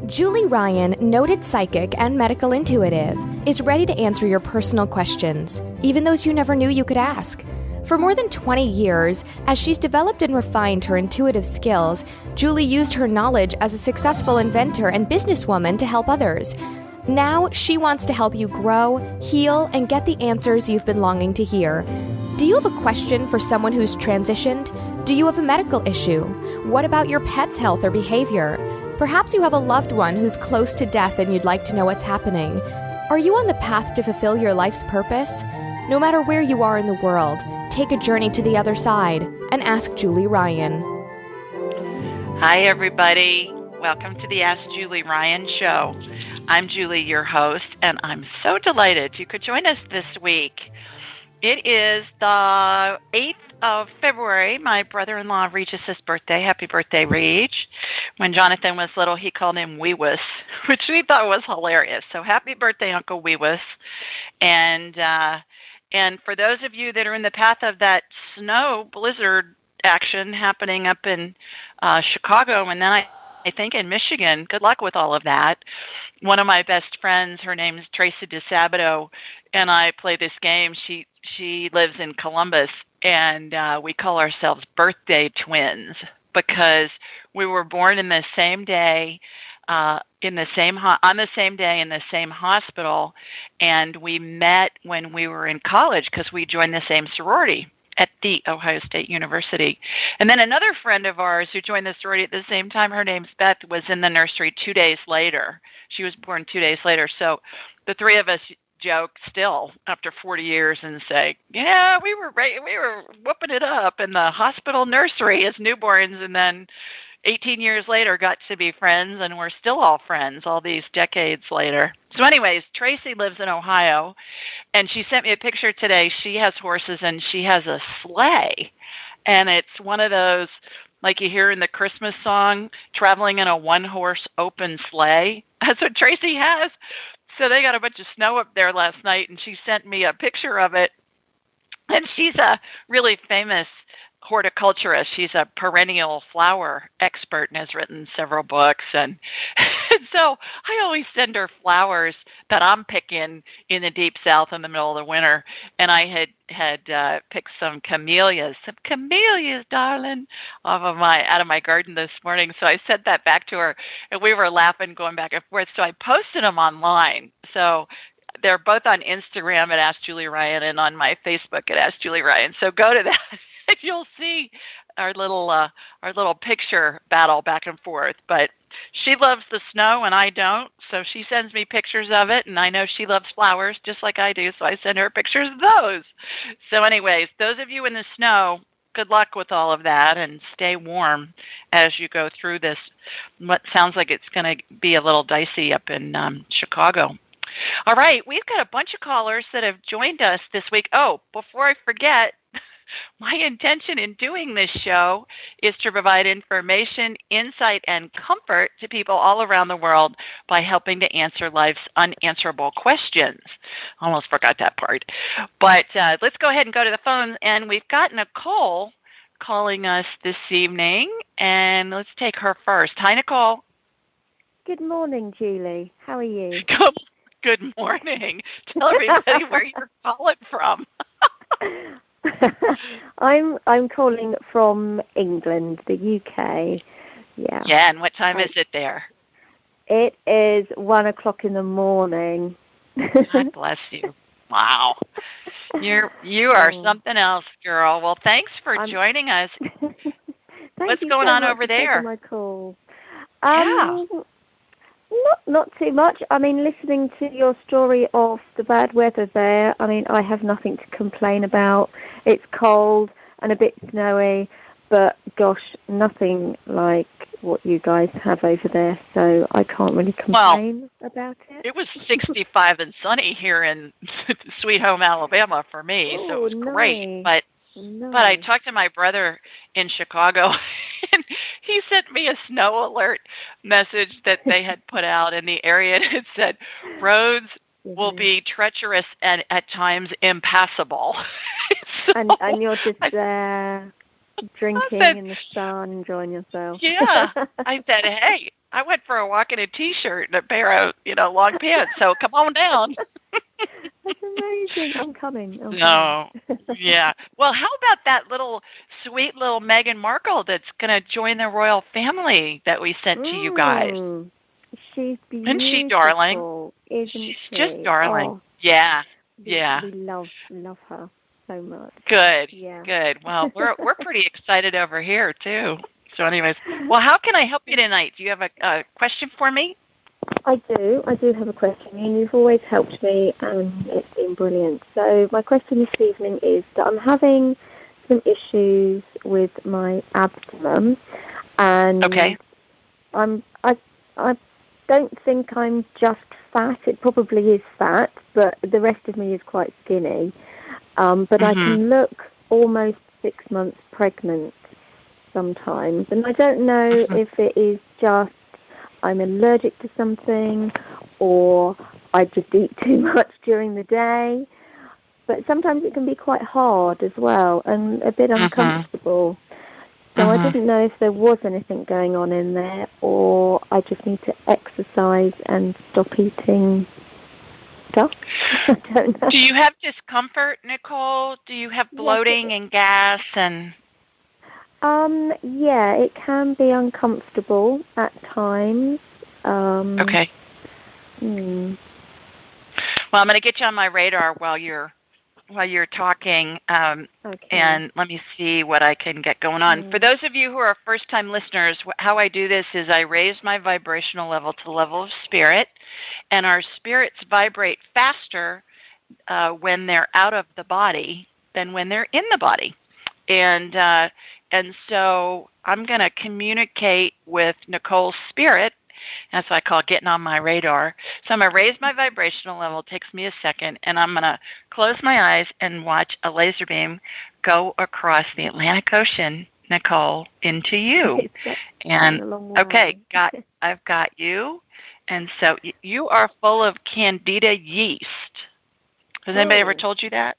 Julie Ryan, noted psychic and medical intuitive, is ready to answer your personal questions, even those you never knew you could ask. For more than 20 years, as she's developed and refined her intuitive skills, Julie used her knowledge as a successful inventor and businesswoman to help others. Now, she wants to help you grow, heal, and get the answers you've been longing to hear. Do you have a question for someone who's transitioned? Do you have a medical issue? What about your pet's health or behavior? Perhaps you have a loved one who's close to death and you'd like to know what's happening. Are you on the path to fulfill your life's purpose? No matter where you are in the world, take a journey to the other side and ask Julie Ryan. Hi, everybody. Welcome to the Ask Julie Ryan Show. I'm Julie, your host, and I'm so delighted you could join us this week. It is the 8th of February, my brother-in-law Regis' birthday. Happy birthday, Reg. When Jonathan was little, he called him Weewus, which we thought was hilarious. So happy birthday, Uncle Weewus. And for those of you that are in the path of that snow blizzard action happening up in Chicago, and then I think in Michigan, good luck with all of that. One of my best friends, her name's Tracy DeSabato, and I play this game. She lives in Columbus, and we call ourselves birthday twins because we were born in the same day, on the same day in the same hospital, and we met when we were in college because we joined the same sorority at the Ohio State University. And then another friend of ours who joined the sorority at the same time, her name's Beth, was in the nursery 2 days later. She was born 2 days later. So the three of us joke still after 40 years and say, yeah, we were whooping it up in the hospital nursery as newborns, and then 18 years later got to be friends, and we're still all friends all these decades later. So anyways, Tracy lives in Ohio, and she sent me a picture today. She has horses, and she has a sleigh, and it's one of those like you hear in the Christmas song, traveling in a one-horse open sleigh. That's what Tracy has. So they got a bunch of snow up there last night, and she sent me a picture of it. And she's a really famous horticulturist. She's a perennial flower expert and has written several books. And so I always send her flowers that I'm picking in the deep south in the middle of the winter. And I had picked some camellias, darling, out of my garden this morning. So I sent that back to her, and we were laughing, going back and forth. So I posted them online. So they're both on Instagram at Ask Julie Ryan and on my Facebook at Ask Julie Ryan. So go to that. You'll see our little picture battle back and forth. But she loves the snow and I don't, so she sends me pictures of it, and I know she loves flowers just like I do, so I send her pictures of those. So anyways, those of you in the snow, good luck with all of that, and stay warm as you go through this, what sounds like it's going to be a little dicey up in Chicago. All right, we've got a bunch of callers that have joined us this week. Oh, before I forget, my intention in doing this show is to provide information, insight, and comfort to people all around the world by helping to answer life's unanswerable questions. Almost forgot that part. But let's go ahead and go to the phone. And we've got Nicole calling us this evening. And let's take her first. Hi, Nicole. Good morning, Julie. How are you? Good morning. Tell everybody where you're calling from. I'm calling from England, the UK. Yeah. Yeah, and what time is it there? It is 1:00 in the morning. God bless you. Wow. You are something else, girl. Well, thanks for joining us. What's going on over there? My call. Yeah. Not too much. I mean, listening to your story of the bad weather there, I mean, I have nothing to complain about. It's cold and a bit snowy, but gosh, nothing like what you guys have over there, so I can't really complain about it. It was 65 and sunny here in Sweet Home, Alabama for me, so it was great. But I talked to my brother in Chicago, and he sent me a snow alert message that they had put out in the area, and it said, roads will be treacherous and at times impassable. So, and you're just there. drinking in the sun, enjoying yourself. Yeah. I said, hey, I went for a walk in a T-shirt and a pair of, long pants, so come on down. That's amazing. I'm coming. No. Yeah. Well, how about that sweet little Meghan Markle that's going to join the royal family that we sent to you guys? She's beautiful. Isn't she darling? Isn't She's she? just darling. Oh, yeah. We love her so much. Good. Yeah. Good. Well, we're pretty excited over here too. So, anyways, well, how can I help you tonight? Do you have a question for me? I do have a question, and you've always helped me, and it's been brilliant. So my question this evening is that I'm having some issues with my abdomen, and okay. I don't think I'm just fat. It probably is fat, but the rest of me is quite skinny. But I can look almost 6 months pregnant sometimes, and I don't know if it is just I'm allergic to something, or I just eat too much during the day. But sometimes it can be quite hard as well, and a bit uncomfortable. So I didn't know if there was anything going on in there, or I just need to exercise and stop eating stuff. I don't know. Do you have discomfort, Nicole? Do you have bloating and gas and... Yeah, it can be uncomfortable at times. Okay. Well, I'm going to get you on my radar while you're talking, and let me see what I can get going on. For those of you who are first-time listeners, how I do this is I raise my vibrational level to the level of spirit, and our spirits vibrate faster when they're out of the body than when they're in the body. And so I'm going to communicate with Nicole's spirit. That's what I call getting on my radar. So I'm going to raise my vibrational level. It takes me a second. And I'm going to close my eyes and watch a laser beam go across the Atlantic Ocean, Nicole, into you. And, okay, I've got you. And so you are full of Candida yeast. Has anybody ever told you that?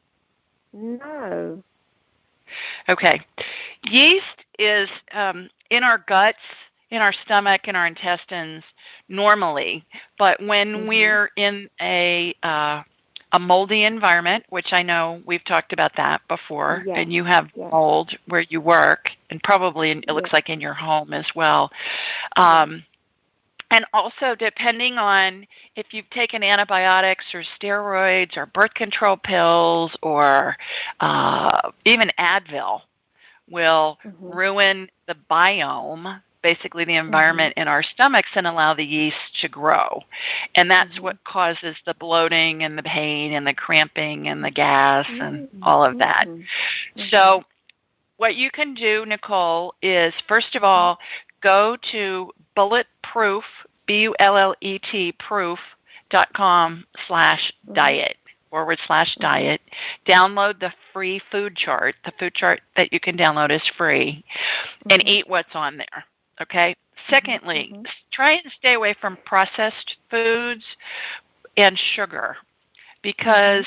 No. Okay. Yeast is in our guts, in our stomach, in our intestines normally, but when we're in a moldy environment, which I know we've talked about that before, and you have mold where you work, and probably it looks like in your home as well. And also, depending on if you've taken antibiotics or steroids or birth control pills or even Advil will ruin the biome, basically the environment in our stomachs, and allow the yeast to grow. And that's what causes the bloating and the pain and the cramping and the gas and all of that. So what you can do, Nicole, is first of all, go to bulletproof, BULLET, proof.com/diet, /diet. Download the free food chart. The food chart that you can download is free, and eat what's on there, okay? Secondly, try and stay away from processed foods and sugar, because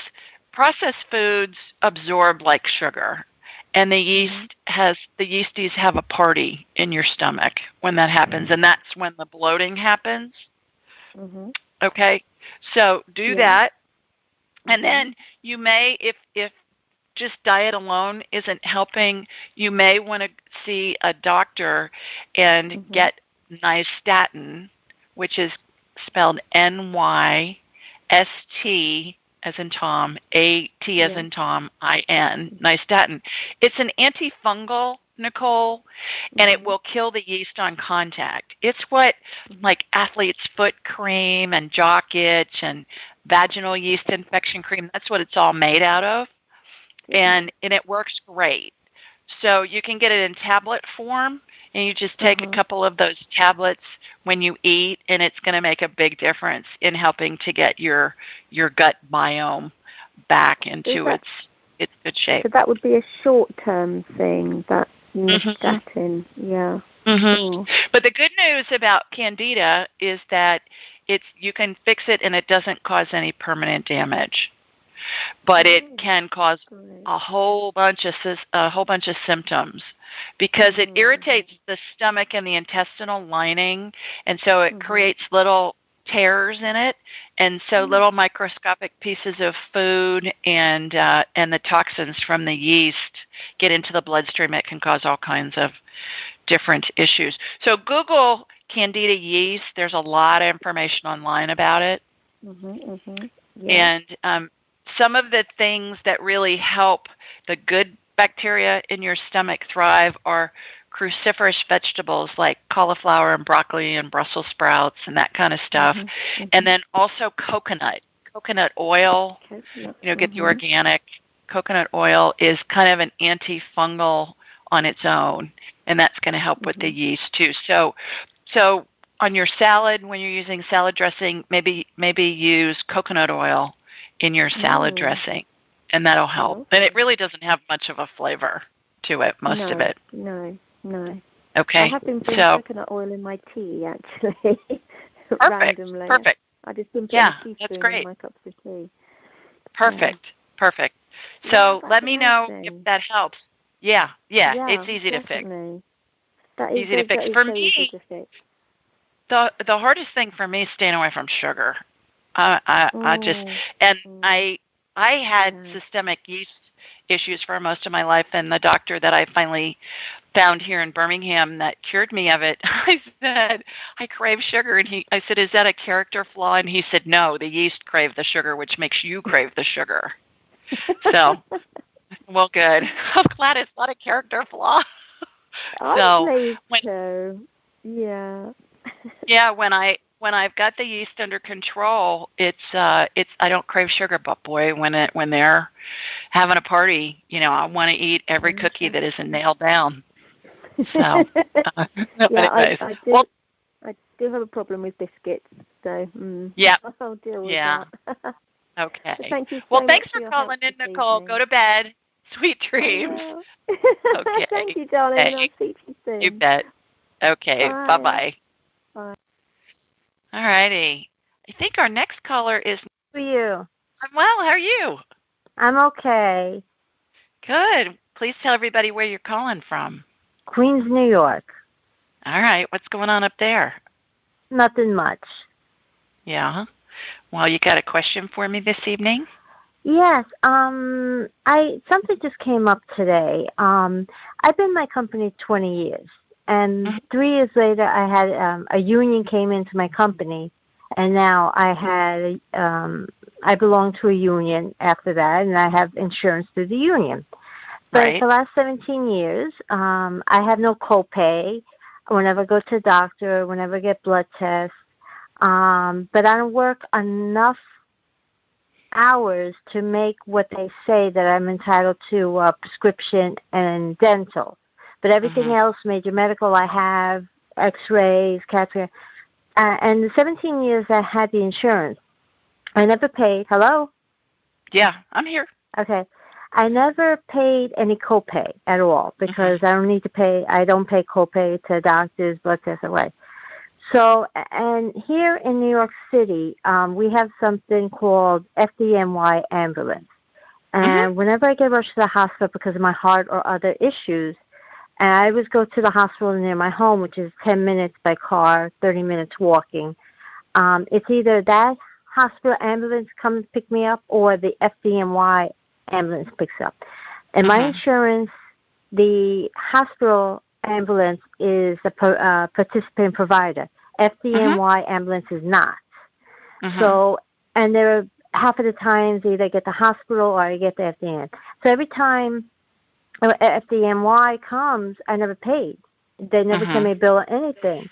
processed foods absorb like sugar. And the yeasties have a party in your stomach when that happens, and that's when the bloating happens. Okay, so do that, and then you may, if just diet alone isn't helping, you may want to see a doctor and get nystatin, which is spelled NYST as in Tom, AT as in Tom, IN, nystatin. It's an antifungal, Nicole, and it will kill the yeast on contact. It's what, like, athlete's foot cream and jock itch and vaginal yeast infection cream, that's what it's all made out of, and it works great. So you can get it in tablet form, and you just take a couple of those tablets when you eat, and it's going to make a big difference in helping to get your gut biome back into its good shape. So that would be a short-term thing, that nystatin, But the good news about Candida is that you can fix it and it doesn't cause any permanent damage. but it can cause a whole bunch of symptoms because it irritates the stomach and the intestinal lining, and so it creates little tears in it, and so little microscopic pieces of food and the toxins from the yeast get into the bloodstream. It can cause all kinds of different issues. So Google Candida yeast. There's a lot of information online about it. Yeah. And some of the things that really help the good bacteria in your stomach thrive are cruciferous vegetables like cauliflower and broccoli and Brussels sprouts and that kind of stuff. And then also coconut oil. Get the organic. Coconut oil is kind of an antifungal on its own, and that's going to help with the yeast too. So on your salad, when you're using salad dressing, maybe use coconut oil in your salad dressing, and that'll help. And it really doesn't have much of a flavor to it, most of it. No. Okay. I have been putting coconut oil in my tea, actually. Randomly. Perfect. I just been putting a teaspoon in my cups of tea. Perfect. So let me know if that helps. Yeah, it's easy to fix. That is easy to fix. For me, easy to fix. The hardest thing for me is staying away from sugar. I had systemic yeast issues for most of my life, and the doctor that I finally found here in Birmingham that cured me of it, I said, I crave sugar, and I said, is that a character flaw? And he said, no, the yeast crave the sugar, which makes you crave the sugar. So, well, good. I'm glad it's not a character flaw. Yeah. Yeah, when I've got the yeast under control, it's I don't crave sugar, but boy, when they're having a party, I want to eat every cookie that isn't nailed down. So, I do have a problem with biscuits, so I'll deal with that. Okay. So thank you so well, much thanks for for calling in, Nicole. evening. Go to bed. Sweet dreams. Okay. Thank you, darling. Okay. I'll speak to you soon. You bet. Okay. Bye. Bye. Bye. All righty. I think our next caller is... How are you? I'm well. How are you? I'm okay. Good. Please tell everybody where you're calling from. Queens, New York. All right. What's going on up there? Nothing much. Yeah. Well, you got a question for me this evening? Yes. Something just came up today. I've been in my company 20 years. And 3 years later, I had a union came into my company, and now I belong to a union after that, and I have insurance through the union. But for the last 17 years, I have no copay whenever I go to the doctor, whenever I get blood tests. But I don't work enough hours to make what they say that I'm entitled to prescription and dental. But everything else, major medical, I have, x-rays, CAT scan. And the 17 years I had the insurance, I never paid. Hello? Yeah, I'm here. Okay. I never paid any copay at all because I don't need to pay. I don't pay copay to doctors, blood tests, away. So, and here in New York City, we have something called FDNY ambulance. And whenever I get rushed to the hospital because of my heart or other issues, and I always go to the hospital near my home, which is 10 minutes by car, 30 minutes walking. It's either that hospital ambulance comes to pick me up or the FDNY ambulance picks up. And my insurance, the hospital ambulance is a participant provider. FDNY ambulance is not. So, and there are half of the times either I get the hospital or I get the FDN. So every time FDNY comes, I never paid. They never sent me a bill or anything.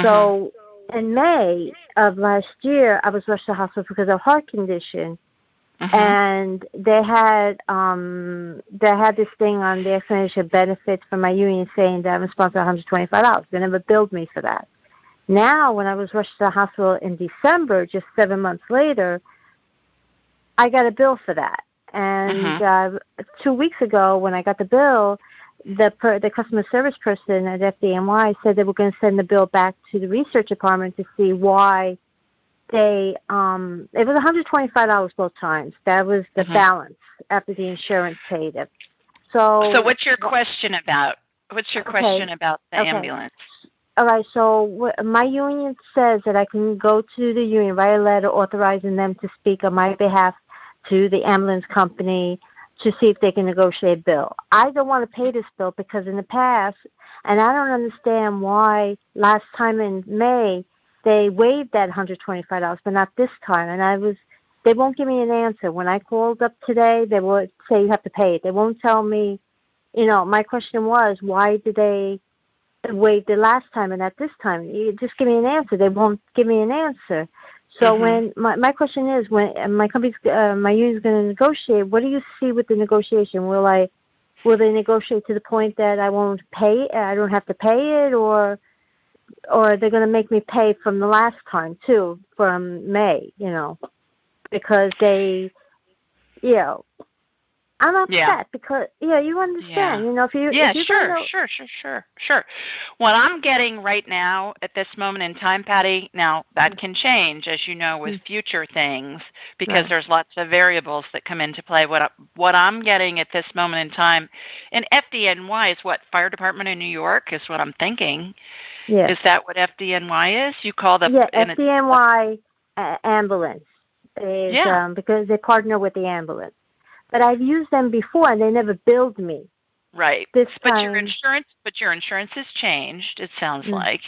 So in May of last year, I was rushed to the hospital because of a heart condition, and they had this thing on the explanation of benefits from my union saying that I'm responsible for $125. They never billed me for that. Now, when I was rushed to the hospital in December, just 7 months later, I got a bill for that. And 2 weeks ago, when I got the bill, the customer service person at FDNY said they were going to send the bill back to the research department to see why it was $125 both times. That was the balance after the insurance paid it. So what's your question about? What's your question about the ambulance? All right, so my union says that I can go to the union, write a letter authorizing them to speak on my behalf to the ambulance company to see if they can negotiate a bill. I don't want to pay this bill because in the past, and I don't understand why last time in May they waived that $125, but not this time. And they won't give me an answer. When I called up today, they would say you have to pay it. They won't tell me, my question was, why did they waive the last time and not this time? You just give me an answer. They won't give me an answer. So when my question is, when my union's going to negotiate, what do you see with the negotiation? Will they negotiate to the point that I won't pay? I don't have to pay it, or they're going to make me pay from the last time too, from May? Because they, I'm upset because you understand. Sure. What I'm getting right now at this moment in time, Patty, now that can change, as you know, with future things because there's lots of variables that come into play. What I'm getting at this moment in time, and FDNY is what, Fire Department of New York is what I'm thinking. Yes. Is that what FDNY is? You call the FDNY ambulance is because they partner with the ambulance. But I've used them before, and they never billed me. Right. But your insurance has changed, it sounds like.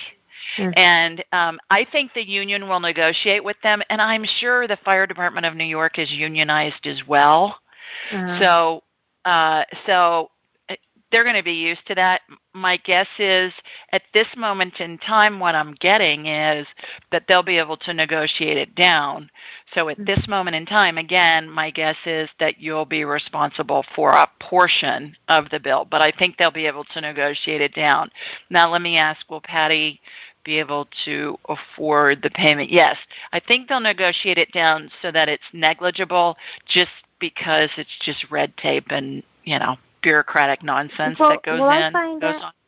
And I think the union will negotiate with them, and I'm sure the Fire Department of New York is unionized as well. So they're going to be used to that. My guess is at this moment in time, what I'm getting is that they'll be able to negotiate it down. So at this moment in time, again, my guess is that you'll be responsible for a portion of the bill, but I think they'll be able to negotiate it down. Now, let me ask, will Patty be able to afford the payment? Yes. I think they'll negotiate it down so that it's negligible just because it's just red tape and, bureaucratic nonsense that goes on.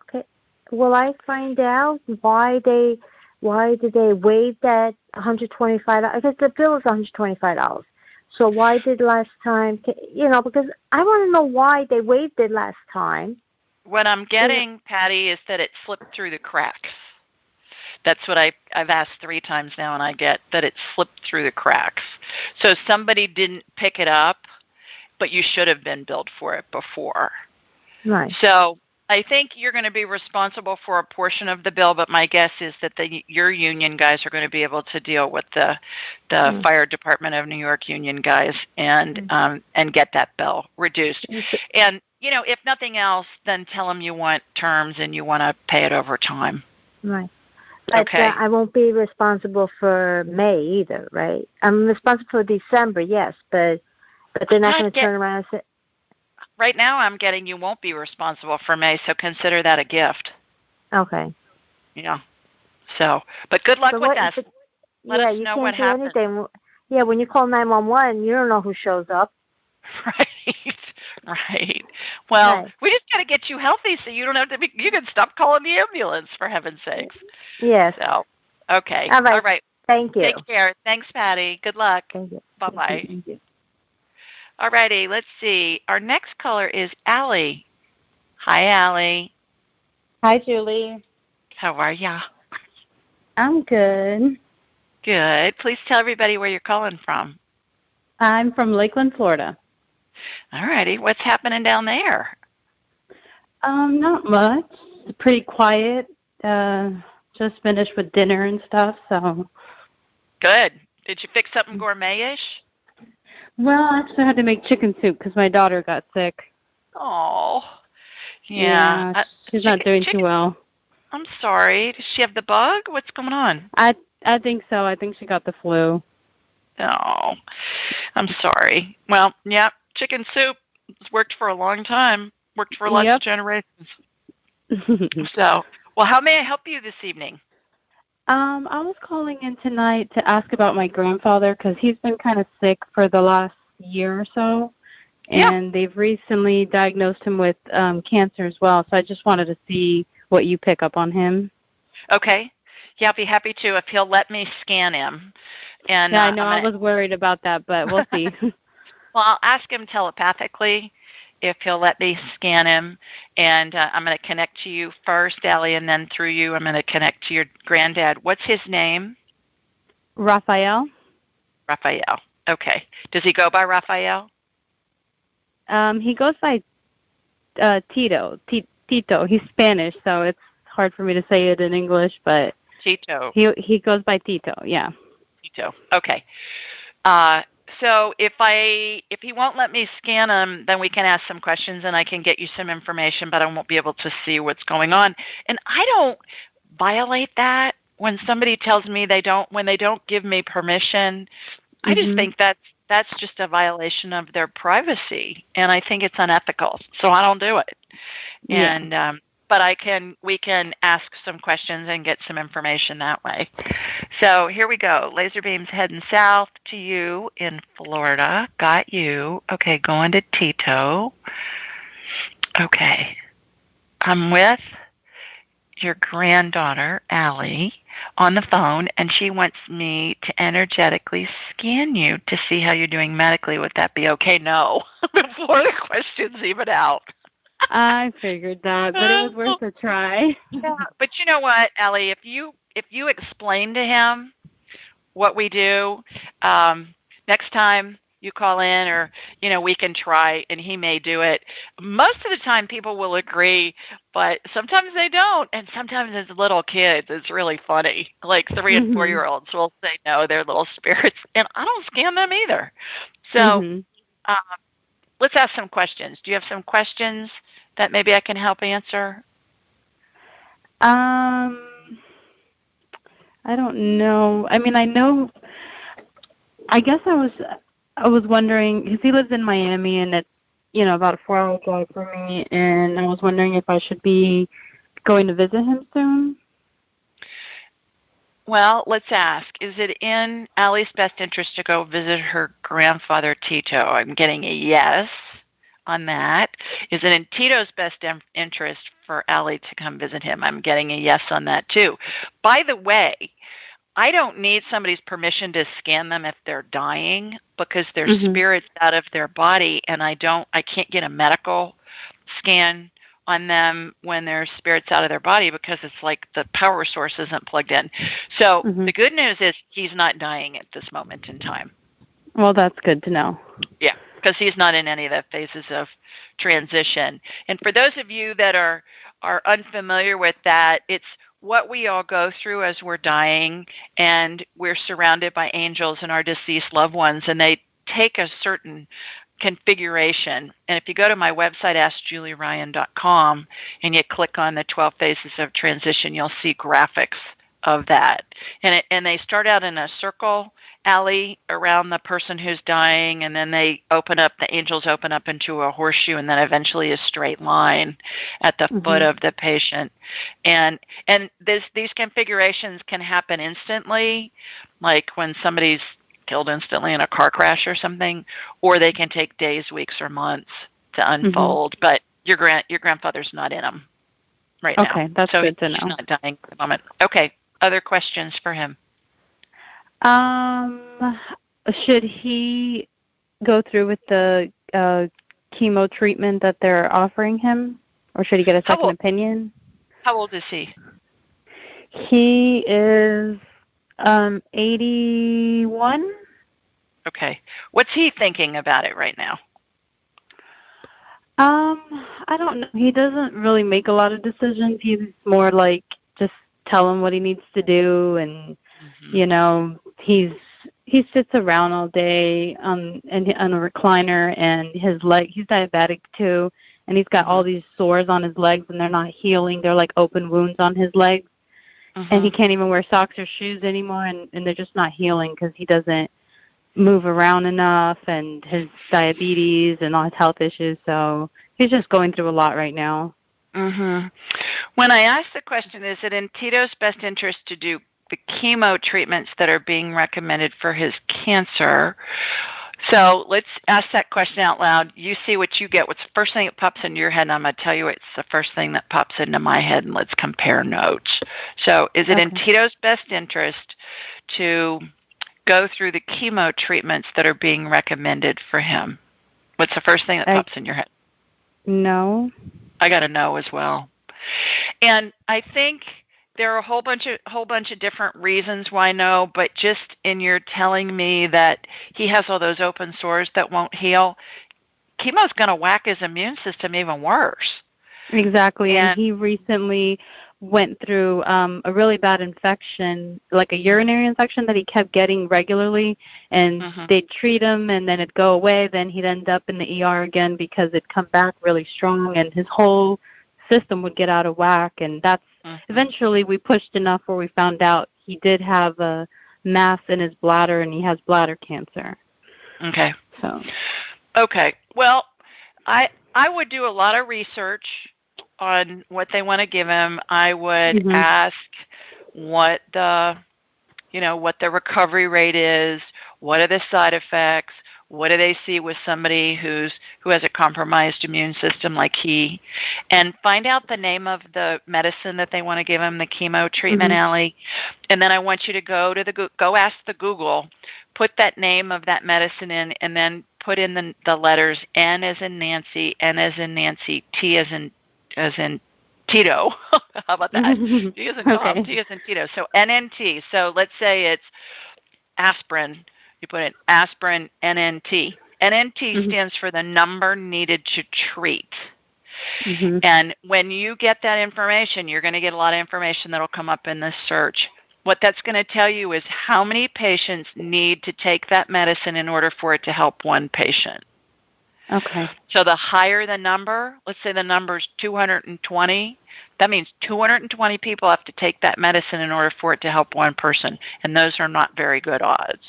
Okay. Will I find out why did they waive that $125? Because the bill is $125. So why did last time? Because I want to know why they waived it last time. What I'm getting, Patty, is that it slipped through the cracks. That's what I've asked 3 times now, and I get that it slipped through the cracks. So somebody didn't pick it up, but you should have been billed for it before. Right. So I think you're going to be responsible for a portion of the bill, but my guess is that your union guys are going to be able to deal with the Fire Department of New York union guys and get that bill reduced. And, if nothing else, then tell them you want terms and you want to pay it over time. Right. But I won't be responsible for May either, right? I'm responsible for December, yes, but they're not going to turn around and say... Right now I'm getting you won't be responsible for May, so consider that a gift. Okay. Yeah. So, but good luck with that. Let us know what happens. Anything. Yeah, when you call 911, you don't know who shows up. Right. Well, we just got to get you healthy so you don't have to you can stop calling the ambulance, for heaven's sakes. Yes. So, okay. All right. All right. Thank you. Take care. Thanks, Patty. Good luck. Thank you. Bye-bye. Thank you. All righty, let's see. Our next caller is Allie. Hi, Allie. Hi, Julie. How are ya? I'm good. Good. Please tell everybody where you're calling from. I'm from Lakeland, Florida. All righty. What's happening down there? Not much. It's pretty quiet. Just finished with dinner and stuff, so. Good. Did you fix something gourmet-ish? Well, actually I had to make chicken soup because my daughter got sick. Oh, yeah. She's not doing too well. I'm sorry. Does she have the bug? What's going on? I think so. I think she got the flu. Oh, I'm sorry. Well, yeah, chicken soup has worked for a long time. Worked for lots of generations. So, well, how may I help you this evening? I was calling in tonight to ask about my grandfather because he's been kind of sick for the last year or so, and they've recently diagnosed him with cancer as well. So I just wanted to see what you pick up on him. Okay. Yeah, I'll be happy to if he'll let me scan him. And yeah, I know. I was worried about that, but we'll see. Well, I'll ask him telepathically if he'll let me scan him, and I'm going to connect to you first, Allie, and then through you, I'm going to connect to your granddad. What's his name? Raphael. Raphael. Okay. Does he go by Raphael? He goes by Tito. Tito. He's Spanish, so it's hard for me to say it in English, but Tito. He goes by Tito. Yeah. Tito. Okay. So if he won't let me scan him, then we can ask some questions and I can get you some information, but I won't be able to see what's going on. And I don't violate that when somebody tells me when they don't give me permission. I just think that's just a violation of their privacy, and I think it's unethical. So I don't do it. Yeah. And but we can ask some questions and get some information that way. So here we go. Laser beams heading south to you in Florida. Got you. Okay, going to Tito. Okay. I'm with your granddaughter, Allie, on the phone, and she wants me to energetically scan you to see how you're doing medically. Would that be okay? No. Before the question's even out. I figured that, but it was worth a try. Yeah, but you know what, Ellie? If you explain to him what we do, next time you call in, or we can try, and he may do it. Most of the time, people will agree, but sometimes they don't, and sometimes as little kids, it's really funny. Like 3 and 4-year-olds will say no, they're little spirits, and I don't scan them either. So. Let's ask some questions. Do you have some questions that maybe I can help answer? I don't know. I mean, I guess I was wondering, because he lives in Miami, and it's, about a 4-hour drive for me, and I was wondering if I should be going to visit him soon. Well, let's ask. Is it in Allie's best interest to go visit her grandfather, Tito? I'm getting a yes on that. Is it in Tito's best interest for Allie to come visit him? I'm getting a yes on that, too. By the way, I don't need somebody's permission to scan them if they're dying, because their spirit's out of their body, and I can't get a medical scan on them when their spirit's out of their body, because it's like the power source isn't plugged in. So the good news is he's not dying at this moment in time. Well, that's good to know. Yeah, because he's not in any of the phases of transition. And for those of you that are unfamiliar with that, it's what we all go through as we're dying, and we're surrounded by angels and our deceased loved ones, and they take a certain configuration. And if you go to my website, AskJulieRyan.com, and you click on the 12 phases of transition, you'll see graphics of that. And they start out in a circle, Allie, around the person who's dying, and then the angels open up into a horseshoe, and then eventually a straight line at the foot of the patient. And these configurations can happen instantly, like when somebody's killed instantly in a car crash or something, or they can take days, weeks, or months to unfold. But your grandfather's not in them right now. Okay, that's good to know. He's not dying at the moment. Okay, other questions for him? Should he go through with the chemo treatment that they're offering him, or should he get a second opinion? How old is he? He is 81. Okay. What's he thinking about it right now? I don't know. He doesn't really make a lot of decisions. He's more like just tell him what he needs to do, and he sits around all day on a recliner, and he's diabetic too, and he's got all these sores on his legs, and they're not healing. They're like open wounds on his legs. And he can't even wear socks or shoes anymore, and they're just not healing because he doesn't move around enough, and his diabetes and all his health issues. So he's just going through a lot right now. When I asked the question, is it in Tito's best interest to do the chemo treatments that are being recommended for his cancer? So let's ask that question out loud. You see what you get. What's the first thing that pops into your head? And I'm going to tell you it's the first thing that pops into my head, and let's compare notes. So is it in Tito's best interest to go through the chemo treatments that are being recommended for him? What's the first thing that pops in your head? No. I got a no as well. And I think there are a whole bunch of different reasons why no, but just in your telling me that he has all those open sores that won't heal, chemo's going to whack his immune system even worse. Exactly. And he recently went through a really bad infection, like a urinary infection that he kept getting regularly, and they'd treat him and then it'd go away. Then he'd end up in the ER again because it'd come back really strong and his whole system would get out of whack. And that's eventually we pushed enough where we found out he did have a mass in his bladder and he has bladder cancer. Okay. So. Okay. Well, I would do a lot of research on what they want to give him. I would ask what the recovery rate is, what are the side effects, what do they see with somebody who has a compromised immune system like he, and find out the name of the medicine that they want to give him, the chemo treatment, Allie. And then I want you to go ask the Google, put that name of that medicine in, and then put in the letters N as in Nancy, N as in Nancy, T as in Tito. How about that? T as in Tom, T as in Tito. So NNT. So let's say it's aspirin. You put in aspirin, NNT. NNT stands for the number needed to treat. And when you get that information, you're going to get a lot of information that will come up in this search. What that's going to tell you is how many patients need to take that medicine in order for it to help one patient. Okay. So the higher the number, let's say the number is 220, that means 220 people have to take that medicine in order for it to help one person, and those are not very good odds.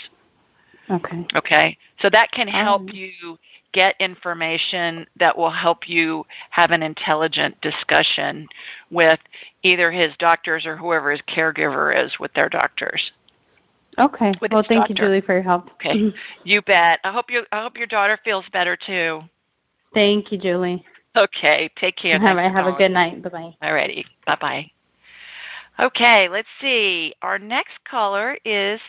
Okay. Okay? So that can help you get information that will help you have an intelligent discussion with either his doctors or whoever his caregiver is with their doctors. Okay. Well, thank you, Julie, for your help. Okay. You bet. I hope your daughter feels better too. Thank you, Julie. Okay. Take care. Have a good night. Bye-bye. All righty. Bye-bye. Okay. Let's see. Our next caller is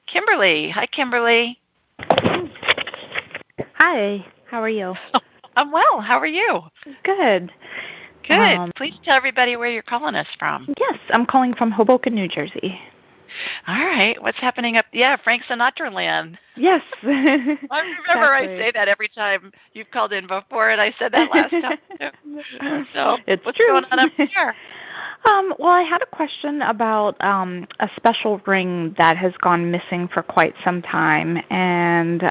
Kimberly. Hi, Kimberly. Hi. How are you? Oh, I'm well. How are you? Good. Good. Please tell everybody where you're calling us from. Yes, I'm calling from Hoboken, New Jersey. All right. What's happening up? Yeah, Frank Sinatra land. Yes. I remember I say that every time you've called in before, and I said that last time too. So what's going on up here? Well, I had a question about a special ring that has gone missing for quite some time, and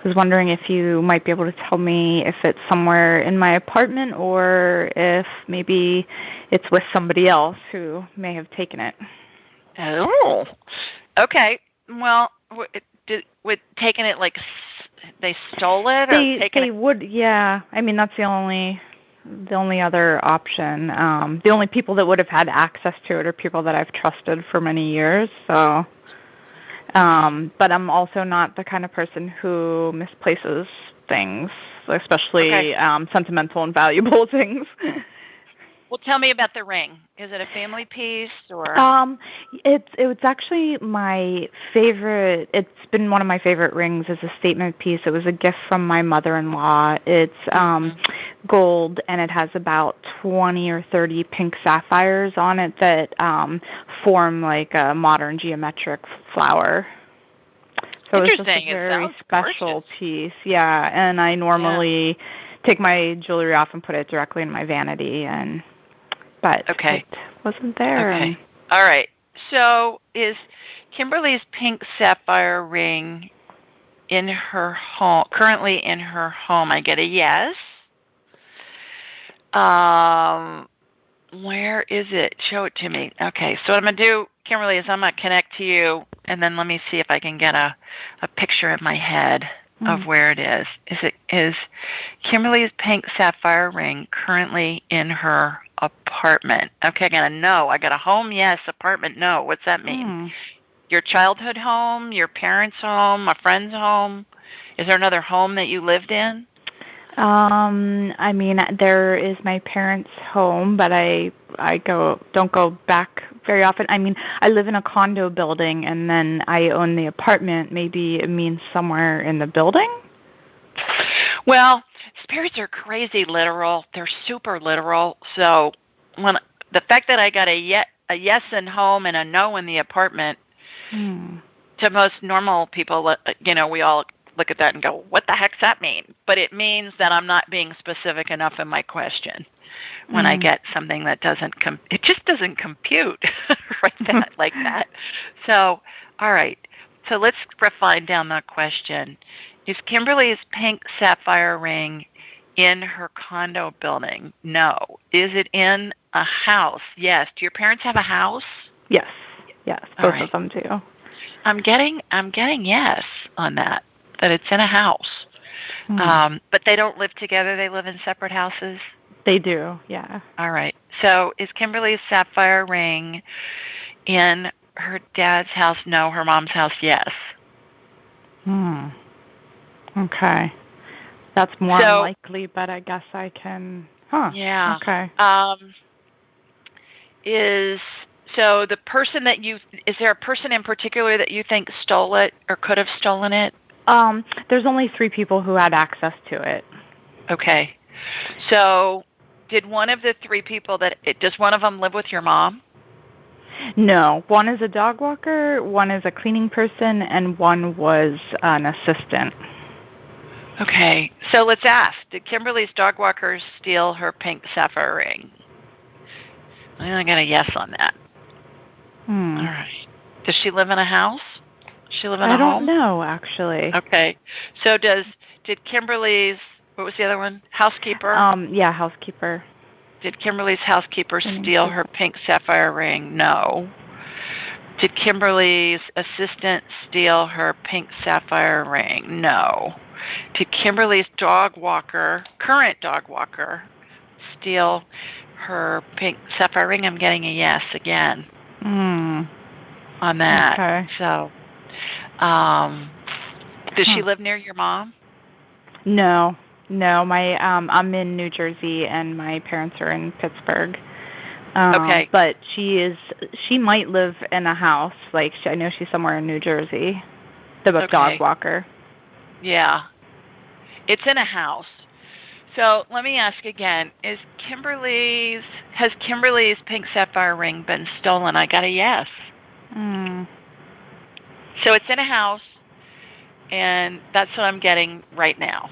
was wondering if you might be able to tell me if it's somewhere in my apartment or if maybe it's with somebody else who may have taken it. Oh, okay. Well, taking it like they stole it, or they would, yeah. I mean, that's the only other option. The only people that would have had access to it are people that I've trusted for many years. So, but I'm also not the kind of person who misplaces things, especially sentimental and valuable things. Well, tell me about the ring. Is it a family piece or? It's actually my favorite. It's been one of my favorite rings as a statement piece. It was a gift from my mother-in-law. It's gold, and it has about 20 or 30 pink sapphires on it that form like a modern geometric flower. So it's just a very special piece. Yeah, and I normally take my jewelry off and put it directly in my vanity, but it wasn't there. Okay. All right. So is Kimberly's pink sapphire ring in her home, currently in her home? I get a yes. Where is it? Show it to me. Okay. So what I'm going to do, Kimberly, is I'm going to connect to you, and then let me see if I can get a picture in my head of where it is. Is Kimberly's pink sapphire ring currently in her apartment? Okay, I got a no. I got a home, yes. Apartment, no. What's that mean? Your childhood home, your parents' home, a friend's home? Is there another home that you lived in? I mean, there is my parents' home, but I don't go back very often. I mean, I live in a condo building, and then I own the apartment. Maybe it means somewhere in the building. Well, spirits are crazy literal. They're super literal. So when the fact that I got a yes in home and a no in the apartment, to most normal people, we all look at that and go, what the heck's that mean? But it means that I'm not being specific enough in my question when I get something that it just doesn't compute like that. So, all right. So let's refine down that question. Is Kimberly's pink sapphire ring in her condo building? No. Is it in a house? Yes. Do your parents have a house? Yes. Yes, both of them do. I'm getting yes on that it's in a house. But they don't live together. They live in separate houses? They do, yeah. All right. So is Kimberly's sapphire ring in her dad's house? No. Her mom's house? Yes. Okay. That's more unlikely, but I guess I can... Yeah. Okay. So the person is there a person in particular that you think stole it or could have stolen it? There's only 3 people who had access to it. Okay. So did one of the 3 people does one of them live with your mom? No. One is a dog walker, one is a cleaning person, and one was an assistant. Okay. So let's ask, did Kimberly's dog walker steal her pink sapphire ring? I got a yes on that. All right. Does she live in a house? Does she live in a home? I don't know, actually. Okay. So did Kimberly's, what was the other one? Housekeeper? Yeah, housekeeper. Did Kimberly's housekeeper steal her pink sapphire ring? No. Did Kimberly's assistant steal her pink sapphire ring? No. Did Kimberly's current dog walker, steal her pink sapphire ring? I'm getting a yes again on that. Okay. So, does she live near your mom? No. My I'm in New Jersey, and my parents are in Pittsburgh. Okay. But she might live in a house. I know she's somewhere in New Jersey. The dog walker. Yeah. It's in a house. So let me ask again, has Kimberly's pink sapphire ring been stolen? I got a yes. So it's in a house, and that's what I'm getting right now.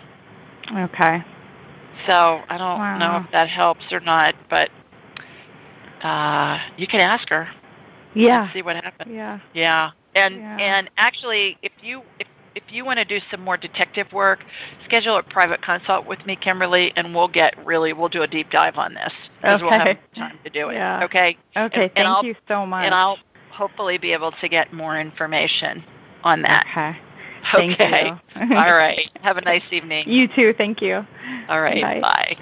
Okay. So I don't know if that helps or not, but you can ask her. Yeah. And see what happens. Yeah. Yeah. And actually, if you want to do some more detective work, schedule a private consult with me, Kimberly, and we'll do a deep dive on this. Because we'll have time to do it. Yeah. Okay? Okay, thank you so much. And I'll hopefully be able to get more information on that. Okay. Okay. Thank you. All right. Have a nice evening. You too. Thank you. All right. Bye.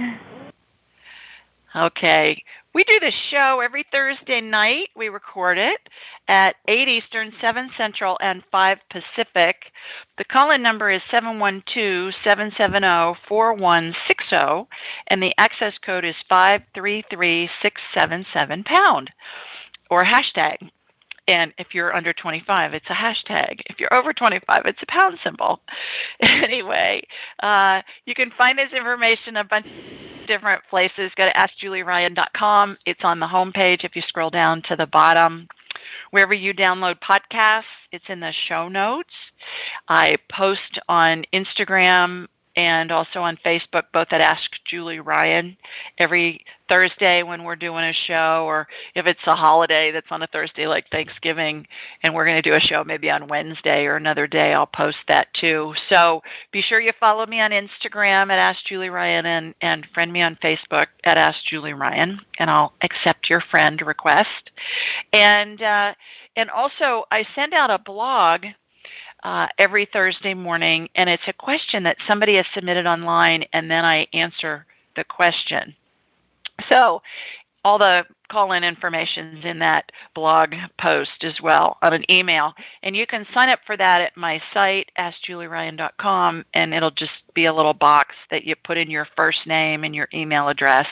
Okay. We do this show every Thursday night. We record it at 8 Eastern, 7 Central, and 5 Pacific. The call-in number is 712-770-4160, and the access code is 533677#, or hashtag. And if you're under 25, it's a hashtag. If you're over 25, it's a pound symbol. Anyway, you can find this information a bunch of different places. Go to AskJulieRyan.com. It's on the homepage if you scroll down to the bottom. Wherever you download podcasts, it's in the show notes. I post on Instagram and also on Facebook, both at Ask Julie Ryan, every Thursday when we're doing a show, or if it's a holiday that's on a Thursday like Thanksgiving and we're going to do a show maybe on Wednesday or another day, I'll post that too. So be sure you follow me on Instagram at Ask Julie Ryan and friend me on Facebook at Ask Julie Ryan, and I'll accept your friend request. And also I send out a blog every Thursday morning, and it's a question that somebody has submitted online, and then I answer the question. So all the call-in information's in that blog post as well on an email. And you can sign up for that at my site, AskJulieRyan.com, and it'll just be a little box that you put in your first name and your email address,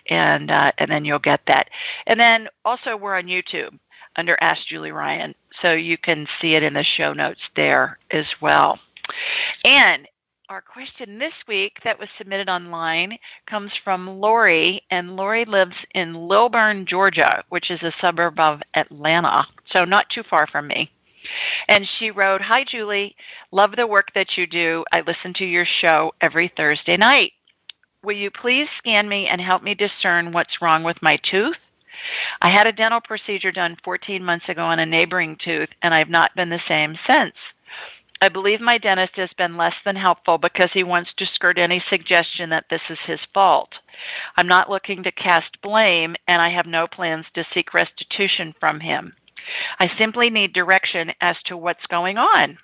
and then you'll get that. And then also we're on YouTube under Ask Julie Ryan, so you can see it in the show notes there as well. And our question this week that was submitted online comes from Lori, and Lori lives in Lilburn, Georgia, which is a suburb of Atlanta, so not too far from me. And she wrote, "Hi, Julie. Love the work that you do. I listen to your show every Thursday night. Will you please scan me and help me discern what's wrong with my tooth? I had a dental procedure done 14 months ago on a neighboring tooth, and I've not been the same since. I believe my dentist has been less than helpful because he wants to skirt any suggestion that this is his fault. I'm not looking to cast blame, and I have no plans to seek restitution from him. I simply need direction as to what's going on.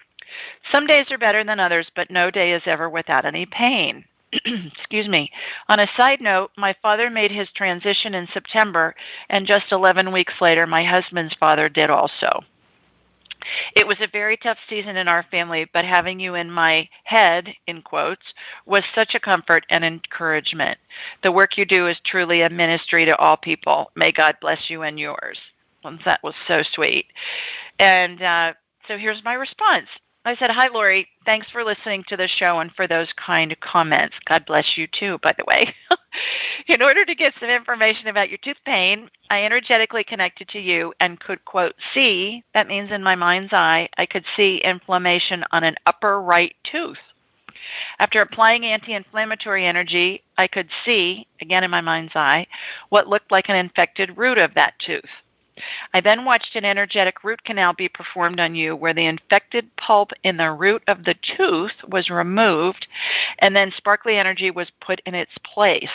Some days are better than others, but no day is ever without any pain." Excuse me. On a side note, my father made his transition in September, and just 11 weeks later, my husband's father did also. It was a very tough season in our family, but having you in my head, in quotes, was such a comfort and encouragement. The work you do is truly a ministry to all people. May God bless you and yours. Well, that was so sweet. And so here's my response. I said, "Hi, Lori. Thanks for listening to the show and for those kind comments. God bless you, too, by the way. In order to get some information about your tooth pain, I energetically connected to you and could, quote, see, that means in my mind's eye, I could see inflammation on an upper right tooth. After applying anti-inflammatory energy, I could see, again in my mind's eye, what looked like an infected root of that tooth. I then watched an energetic root canal be performed on you where the infected pulp in the root of the tooth was removed, and then sparkly energy was put in its place.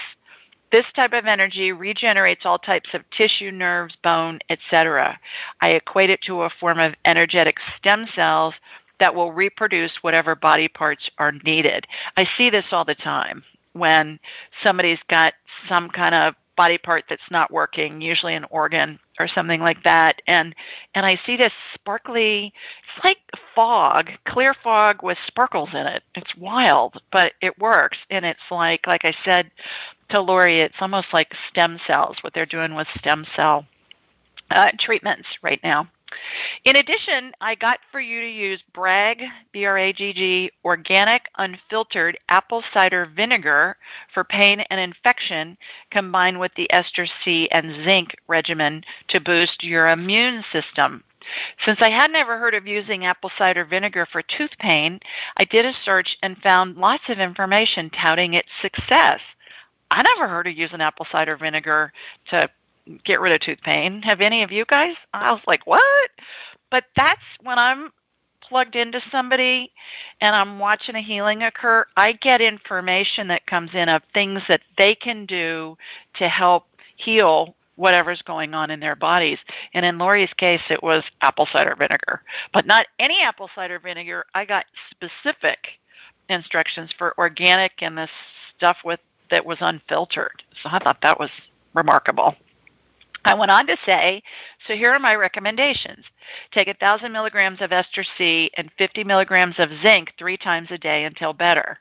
This type of energy regenerates all types of tissue, nerves, bone, etc. I equate it to a form of energetic stem cells that will reproduce whatever body parts are needed." I see this all the time when somebody's got some kind of body part that's not working, usually an organ or something like that, and I see this sparkly, it's like fog, clear fog with sparkles in it. It's wild, but it works, and it's like I said to Lori, it's almost like stem cells, what they're doing with stem cell treatments right now. In addition, I got for you to use Bragg, B-R-A-G-G, organic, unfiltered apple cider vinegar for pain and infection, combined with the ester C and zinc regimen to boost your immune system. Since I had never heard of using apple cider vinegar for tooth pain, I did a search and found lots of information touting its success. I never heard of using apple cider vinegar to get rid of tooth pain. Have any of you guys? I was like, what? But that's when I'm plugged into somebody and I'm watching a healing occur, I get information that comes in of things that they can do to help heal whatever's going on in their bodies. And in Lori's case, it was apple cider vinegar. But not any apple cider vinegar. I got specific instructions for organic and the stuff that was unfiltered. So I thought that was remarkable. I went on to say, so here are my recommendations. Take 1,000 milligrams of ester C and 50 milligrams of zinc 3 times a day until better.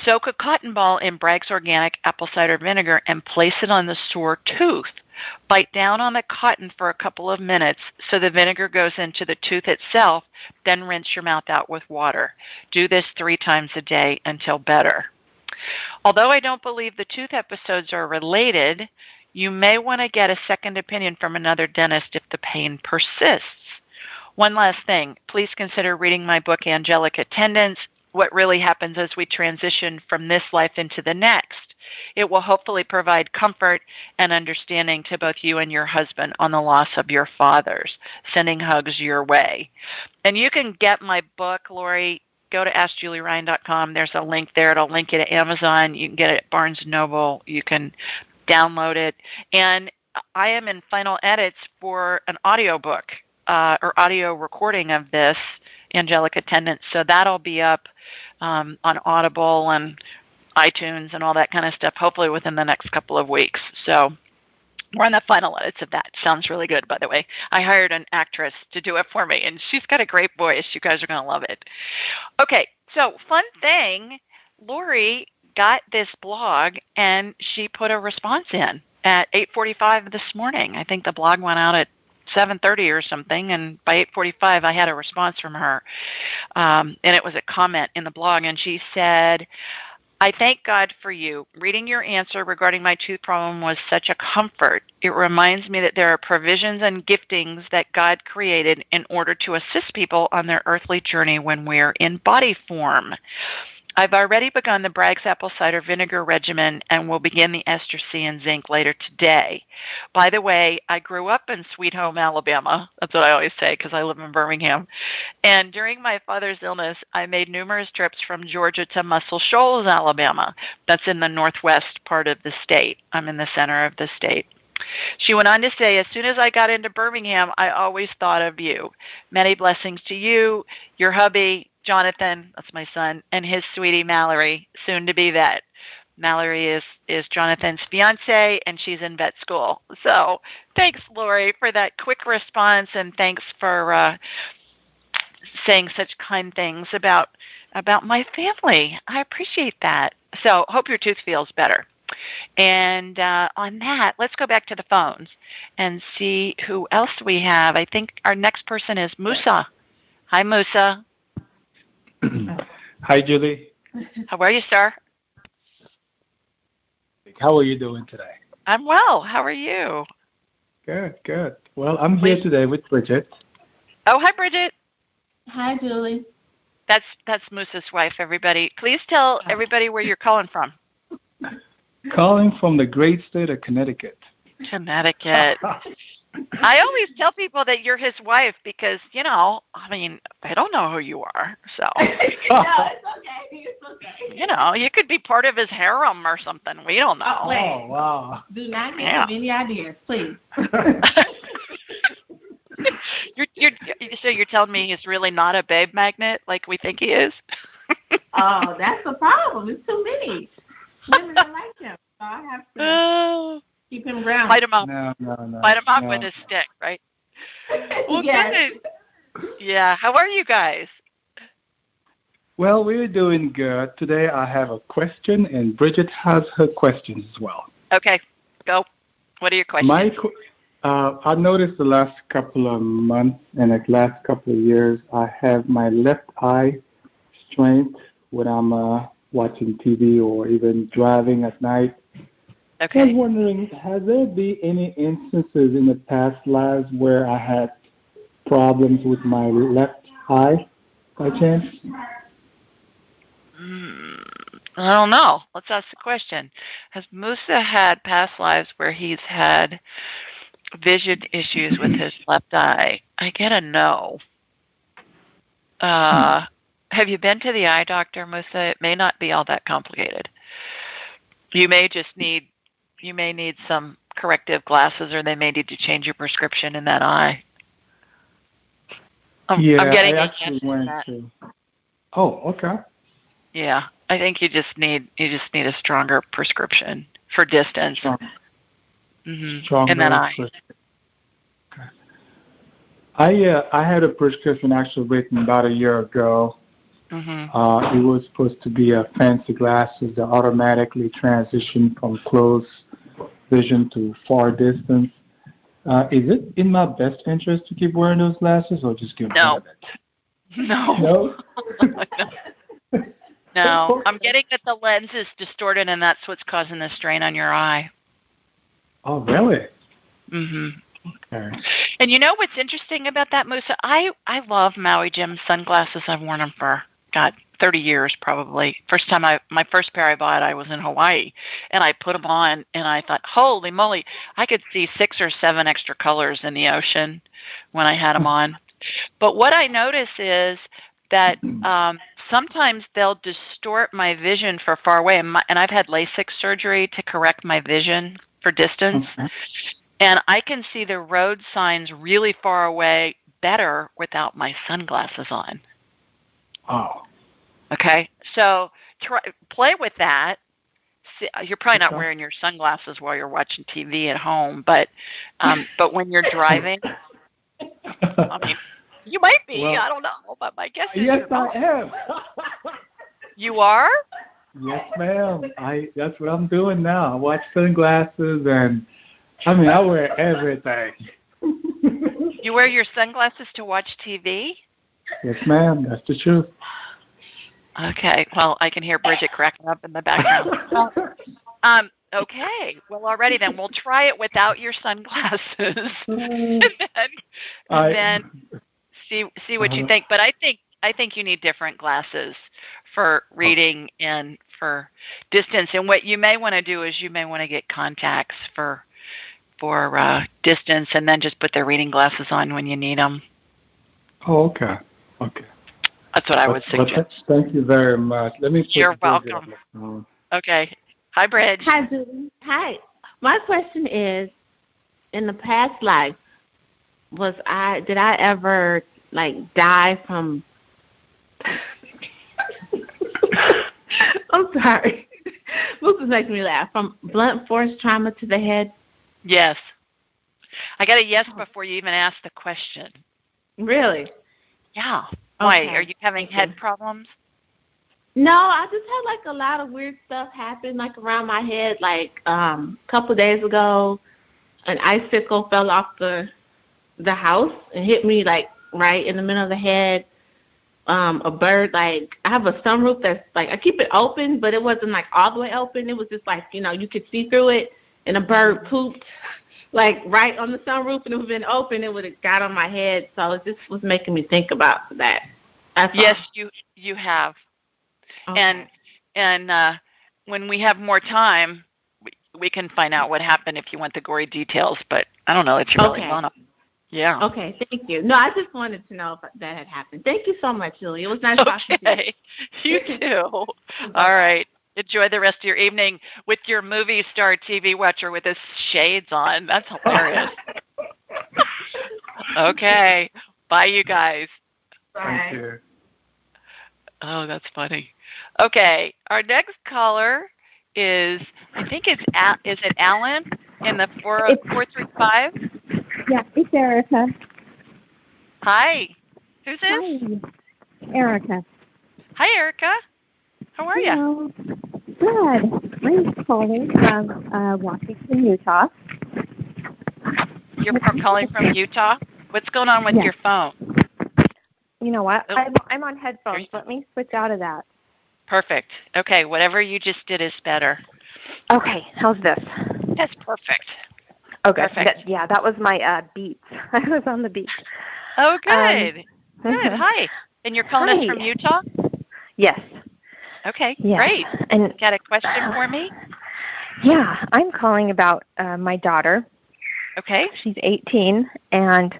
Soak a cotton ball in Bragg's organic apple cider vinegar and place it on the sore tooth. Bite down on the cotton for a couple of minutes so the vinegar goes into the tooth itself, then rinse your mouth out with water. Do this 3 times a day until better. Although I don't believe the tooth episodes are related, you may want to get a second opinion from another dentist if the pain persists. One last thing, please consider reading my book, Angelic Attendants, What Really Happens as We Transition from This Life into the Next. It will hopefully provide comfort and understanding to both you and your husband on the loss of your fathers. Sending hugs your way. And you can get my book, Lori. Go to AskJulieRyan.com. There's a link there. It'll link you to Amazon. You can get it at Barnes & Noble. You can download it. And I am in final edits for an audio book or audio recording of this, Angelic Attendants. So that'll be up on Audible and iTunes and all that kind of stuff, hopefully within the next couple of weeks. So We're on the final edits of that. Sounds really good, by the way. I hired an actress to do it for me, and she's got a great voice. You guys are going to love it. Okay, so fun thing, Lori got this blog, and she put a response in at 8:45 this morning. I think the blog went out at 7:30 or something, and by 8:45 I had a response from her, and it was a comment in the blog, and she said, I thank God for you. Reading your answer regarding my tooth problem was such a comfort. It reminds me that there are provisions and giftings that God created in order to assist people on their earthly journey when we're in body form. I've already begun the Bragg's apple cider vinegar regimen and will begin the ester C and zinc later today. By the way, I grew up in Sweet Home, Alabama. That's what I always say because I live in Birmingham. And during my father's illness, I made numerous trips from Georgia to Muscle Shoals, Alabama. That's in the northwest part of the state. I'm in the center of the state. She went on to say, as soon as I got into Birmingham, I always thought of you. Many blessings to you, your hubby, Jonathan, that's my son, and his sweetie, Mallory, soon to be vet. Mallory is Jonathan's fiance, and she's in vet school. So thanks, Lori, for that quick response, and thanks for saying such kind things about my family. I appreciate that. So hope your tooth feels better. And on that, let's go back to the phones and see who else we have. I think our next person is Musa. Hi, Musa. Hi, Julie. How are you, sir? How are you doing today? I'm well. How are you? Good, good. Well, I'm here today with Bridget. Oh, hi, Bridget. Hi, Julie. That's Musa's wife, everybody. Please tell everybody where you're calling from. Calling from the great state of Connecticut. Connecticut. I always tell people that you're his wife because, they don't know who you are. So, No, it's okay. It's okay. You could be part of his harem or something. We don't know. Oh, wait. Oh, wow. Do not give any ideas, please. You're telling me he's really not a babe magnet like we think he is? Oh, that's the problem. It's too many. Women don't like him, so I have to keep him grounded. Fight him up. No. Fight him up with his stick, right? Well, yes. Good. Yeah. How are you guys? Well, we're doing good. Today I have a question, and Bridget has her questions as well. Okay. Go. What are your questions? I noticed the last couple of months and the last couple of years, I have my left eye strained when I'm watching TV or even driving at night. Okay. I was wondering, has there been any instances in the past lives where I had problems with my left eye by chance? I don't know. Let's ask the question. Has Musa had past lives where he's had vision issues with his left eye? I get a no. Have you been to the eye doctor, Musa? It may not be all that complicated. You may need some corrective glasses, or they may need to change your prescription in that eye. I'm getting I actually went to. Oh, okay. Yeah, I think you just need a stronger prescription for distance. Stronger in that eye. Okay. I had a prescription actually written about a year ago. It was supposed to be a fancy glasses that automatically transition from close vision to far distance. Is it in my best interest to keep wearing those glasses, or just get rid of it? No. No. I'm getting that the lens is distorted, and that's what's causing the strain on your eye. Oh, really? Okay. And you know what's interesting about that, Musa? I love Maui Jim's sunglasses. I've worn them for 30 years probably. My first pair I bought, I was in Hawaii, and I put them on, and I thought, holy moly, I could see 6 or 7 extra colors in the ocean when I had them on. But what I notice is that sometimes they'll distort my vision for far away, and I've had LASIK surgery to correct my vision for distance, and I can see the road signs really far away better without my sunglasses on. Oh. Okay, so play with that. you're probably not Okay. wearing your sunglasses while you're watching TV at home, but when you're driving, I mean, you might be. Well, I don't know, but my guess is yes, you're not. I am. You are? Yes, ma'am. That's what I'm doing now. I watch sunglasses, and I mean, I wear everything. You wear your sunglasses to watch TV? Yes, ma'am. That's the truth. Okay. Well, I can hear Bridget cracking up in the background. Okay. Well, already then we'll try it without your sunglasses, and then see what you think. But I think you need different glasses for reading and for distance. And what you may want to do is you may want to get contacts for distance, and then just put their reading glasses on when you need them. Oh, okay. Okay. That's what I would suggest. Thank you very much. Let me. You're welcome. Okay. Hi, Bridge. Hi, Julie. Hi. My question is, in the past life, did I ever die from? I'm sorry. This is making me laugh. From blunt force trauma to the head. Yes. I got a yes before you even asked the question. Really? Yeah. Why? Okay. Are you having head problems? No, I just had a lot of weird stuff happen around my head. A couple of days ago, an icicle fell off the house and hit me right in the middle of the head. A bird, I have a sunroof that's I keep it open, but it wasn't all the way open. It was just you could see through it, and a bird pooped right on the sunroof, and it would have been open, it would have got on my head. So it just was making me think about that. Yes, you have. Okay. And when we have more time, we can find out what happened if you want the gory details. But I don't know that you really want to. Yeah. Okay, thank you. No, I just wanted to know if that had happened. Thank you so much, Julie. It was nice talking to you. You too. All right. Enjoy the rest of your evening with your movie star TV watcher with his shades on. That's hilarious. Okay. Bye, you guys. Bye. Thank you. Oh, that's funny. Okay. Our next caller is, I think is it Alan in the 435? Yeah, it's Erica. Hi. Who's this? Hi, Erica. Hi, Erica. How are you? Hello. Good. I'm calling from Washington, Utah. You're calling from Utah? What's going on with your phone? You know what? Oh. I'm on headphones. Let me switch out of that. Perfect. Okay, whatever you just did is better. Okay, how's this? That's perfect. Okay. Perfect. That was my Beats. I was on the Beats. Oh, good. Good. Hi. And you're calling us from Utah? Yes. Okay, yes. great. And got a question for me? Yeah, I'm calling about my daughter. Okay. She's 18, and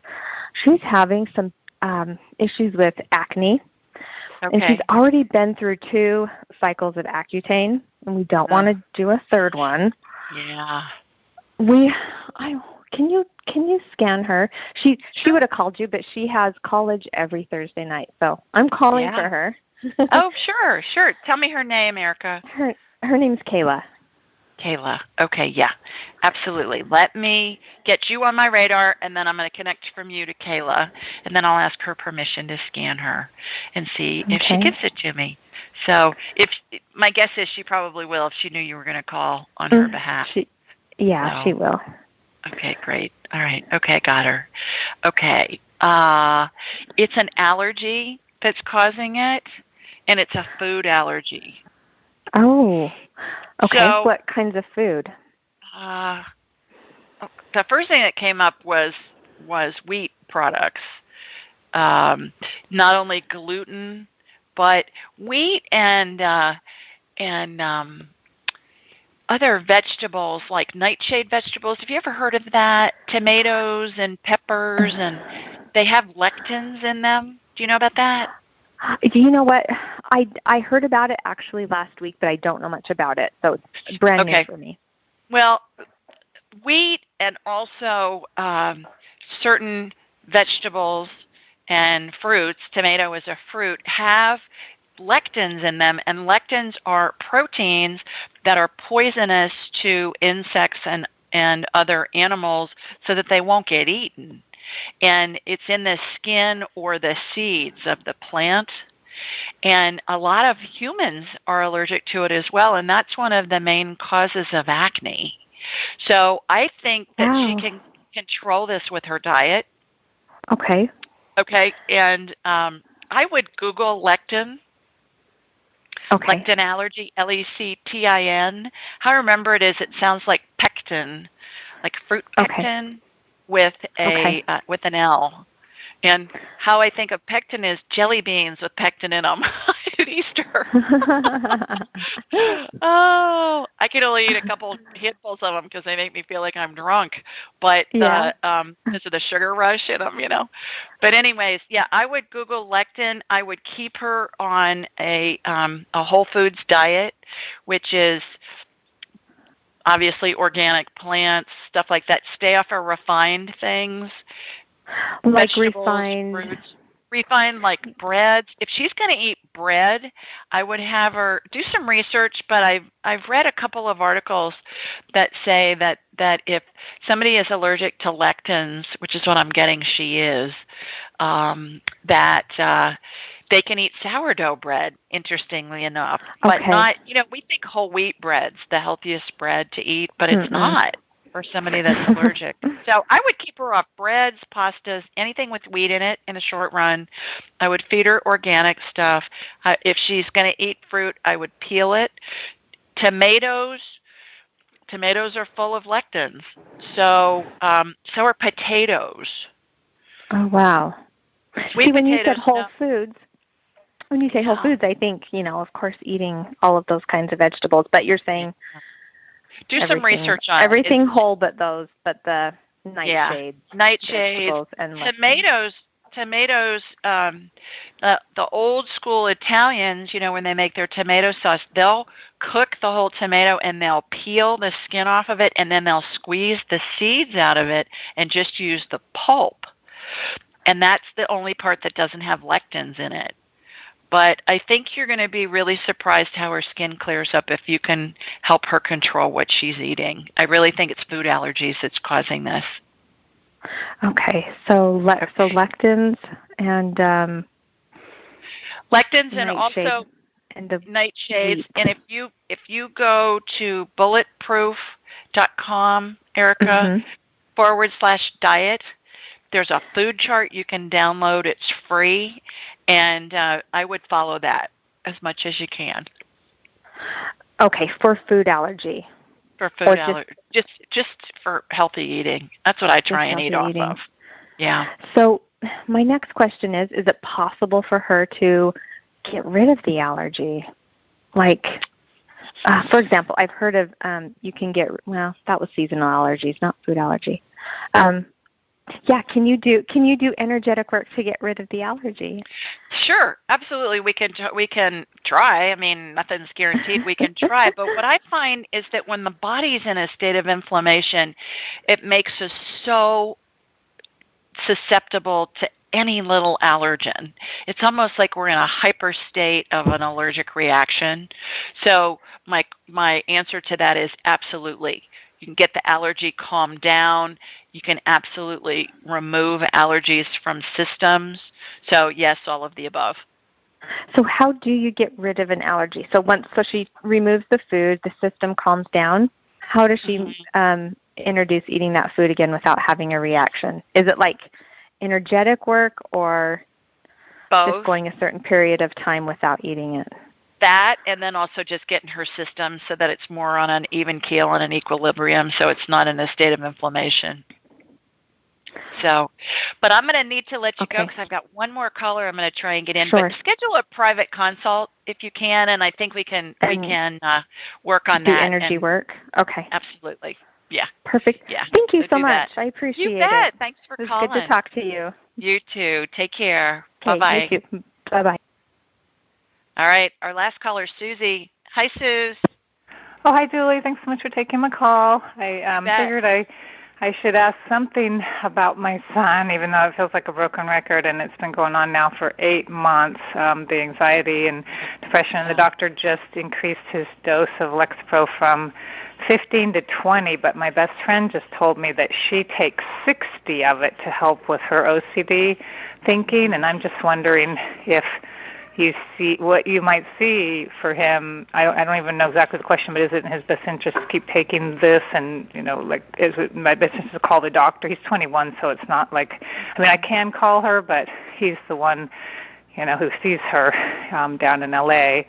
she's having some issues with acne. Okay. And she's already been through 2 cycles of Accutane, and we don't want to do a third one. Yeah. Can you scan her? She would have called you, but she has college every Thursday night, so I'm calling for her. Oh, sure. Tell me her name, Erica. Her name's Kayla. Kayla. Okay, yeah, absolutely. Let me get you on my radar, and then I'm going to connect from you to Kayla, and then I'll ask her permission to scan her and see if she gives it to me. So my guess is she probably will if she knew you were going to call on her behalf. She will. Okay, great. All right. Okay, got her. Okay. It's an allergy that's causing it, and it's a food allergy. Oh, okay. So, what kinds of food? The first thing that came up was wheat products. Not only gluten, but wheat and other vegetables like nightshade vegetables. Have you ever heard of that? Tomatoes and peppers, and they have lectins in them. Do you know about that? Do you know what? I heard about it actually last week, but I don't know much about it, so it's brand new for me. Well, wheat and also certain vegetables and fruits, tomato is a fruit, have lectins in them, and lectins are proteins that are poisonous to insects and other animals so that they won't get eaten. And it's in the skin or the seeds of the plant. And a lot of humans are allergic to it as well, and that's one of the main causes of acne. So I think that she can control this with her diet. Okay. Okay, and I would Google lectin. Okay. Lectin allergy, Lectin. How I remember it is, it sounds like pectin, like fruit pectin with with an L. And how I think of pectin is jelly beans with pectin in them at Easter. Oh, I can only eat a couple handfuls of them because they make me feel like I'm drunk. But because of the sugar rush in them, But anyways, I would Google lectin. I would keep her on a whole foods diet, which is obviously organic plants, stuff like that. Stay off of refined things. Like vegetables, fruits, refined like breads. If she's going to eat bread, I would have her do some research, but I've read a couple of articles that say that if somebody is allergic to lectins, which is what I'm getting she is, that they can eat sourdough bread, interestingly enough. But not, we think whole wheat bread's the healthiest bread to eat, but it's not for somebody that's allergic. So I would keep her off breads, pastas, anything with wheat in it in a short run. I would feed her organic stuff. If she's going to eat fruit, I would peel it. Tomatoes are full of lectins. So are potatoes. Oh, wow. Sweet when you potatoes, said whole foods, when you say whole foods, I think, of course, eating all of those kinds of vegetables. But you're saying do some research on everything whole, but the nightshades, nightshades, and tomatoes. The old school Italians, when they make their tomato sauce, they'll cook the whole tomato and they'll peel the skin off of it, and then they'll squeeze the seeds out of it and just use the pulp. And that's the only part that doesn't have lectins in it. But I think you're going to be really surprised how her skin clears up if you can help her control what she's eating. I really think it's food allergies that's causing this. Okay, so lectins and lectins and also nightshades. And if you go to bulletproof.com, Erica, /diet. There's a food chart you can download. It's free, and I would follow that as much as you can. Okay, for food allergy. For food allergy, just for healthy eating. That's what I try and eat off of. Yeah. So my next question is it possible for her to get rid of the allergy? Like, for example, I've heard of you can get, that was seasonal allergies, not food allergy. Can you do energetic work to get rid of the allergy? Sure, absolutely. We can try. I mean, nothing's guaranteed. We can try. But what I find is that when the body's in a state of inflammation, it makes us so susceptible to any little allergen. It's almost like we're in a hyper state of an allergic reaction. So my answer to that is absolutely. You can get the allergy calmed down. You can absolutely remove allergies from systems. So yes, all of the above. So how do you get rid of an allergy? So she removes the food, the system calms down. How does she introduce eating that food again without having a reaction? Is it like energetic work or both? Just going a certain period of time without eating it? That, and then also just getting her system so that it's more on an even keel and an equilibrium, so it's not in a state of inflammation. So, but I'm going to need to let you go because I've got one more caller I'm going to try and get in. Sure. But schedule a private consult if you can, and I think we can work on that. The energy work? Okay. Absolutely. Yeah. Perfect. Yeah. Thank you so much. I appreciate it. You bet. Thanks for calling. It was good to talk to you. You too. Take care. Okay, bye-bye. You too. Bye-bye. All right. Our last caller, Susie. Hi, Suze. Oh, hi, Julie. Thanks so much for taking my call. I figured I I should ask something about my son, even though it feels like a broken record, and it's been going on now for 8 months, the anxiety and depression. The doctor just increased his dose of Lexapro from 15 to 20, but my best friend just told me that she takes 60 of it to help with her OCD thinking, and I'm just wondering if you see what you might see for him. I don't even know exactly the question, but is it in his best interest to keep taking this? And, is it in my best interest to call the doctor? He's 21, so it's not like, I can call her, but he's the one, who sees her down in L.A.,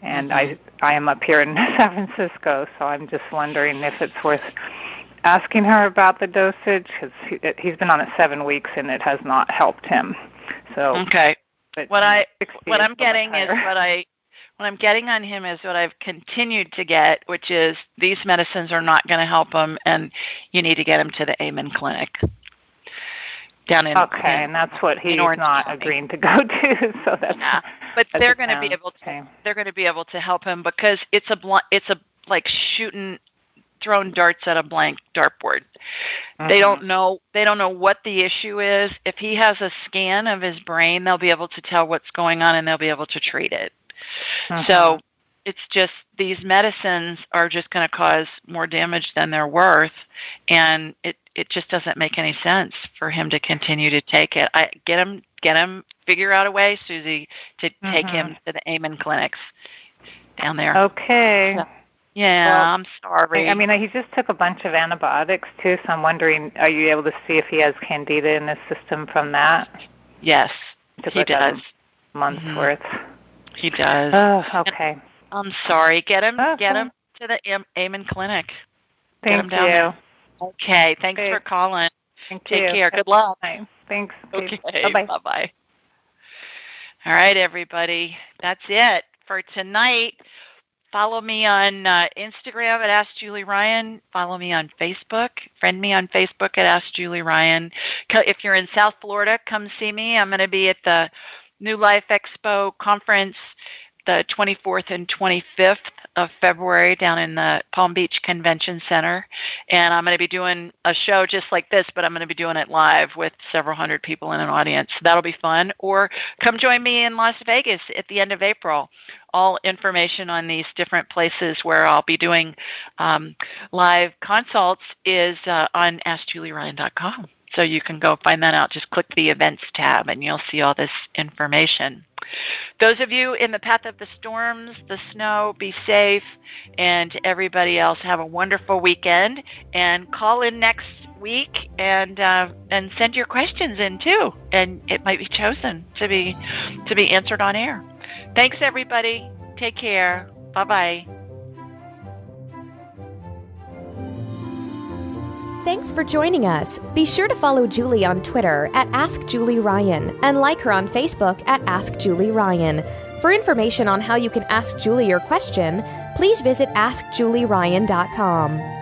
and I am up here in San Francisco, so I'm just wondering if it's worth asking her about the dosage, because he's been on it 7 weeks, and it has not helped him. So okay. What I'm getting on him is what I've continued to get, which is these medicines are not going to help him, and you need to get him to the Amen Clinic down in. Okay, and that's what he's not agreeing to go to. So that's but they're going to be able to. They're going to be able to help him because it's a like throwing darts at a blank dartboard. They don't know what the issue is. If he has a scan of his brain, they'll be able to tell what's going on and they'll be able to treat it. So it's just these medicines are just going to cause more damage than they're worth, and it just doesn't make any sense for him to continue to take it. Get him figure out a way, Susie, to take him to the Amen clinics down there. Okay. So, yeah, I'm sorry. He just took a bunch of antibiotics, too, so I'm wondering, are you able to see if he has candida in his system from that? Yes, he does. Month's worth. He does. Oh, okay. I'm sorry. Get him to the Amen Clinic. Thank you. Okay, thanks for calling. Take care. Good luck. Bye. Thanks. Okay, bye-bye. Bye-bye. All right, everybody. That's it for tonight. Follow me on Instagram at Ask Julie Ryan. Follow me on Facebook. Friend me on Facebook at Ask Julie Ryan. If you're in South Florida, come see me. I'm going to be at the New Life Expo conference the 24th and 25th of February down in the Palm Beach Convention Center. And I'm going to be doing a show just like this, but I'm going to be doing it live with several hundred people in an audience. That'll be fun. Or come join me in Las Vegas at the end of April. All information on these different places where I'll be doing live consults is on AskJulieRyan.com. So you can go find that out. Just click the events tab and you'll see all this information. Those of you in the path of the storms, the snow, be safe. And to everybody else, have a wonderful weekend. And call in next week and send your questions in too. And it might be chosen to be answered on air. Thanks, everybody. Take care. Bye-bye. Thanks for joining us. Be sure to follow Julie on Twitter at AskJulieRyan and like her on Facebook at AskJulieRyan. For information on how you can ask Julie your question, please visit AskJulieRyan.com.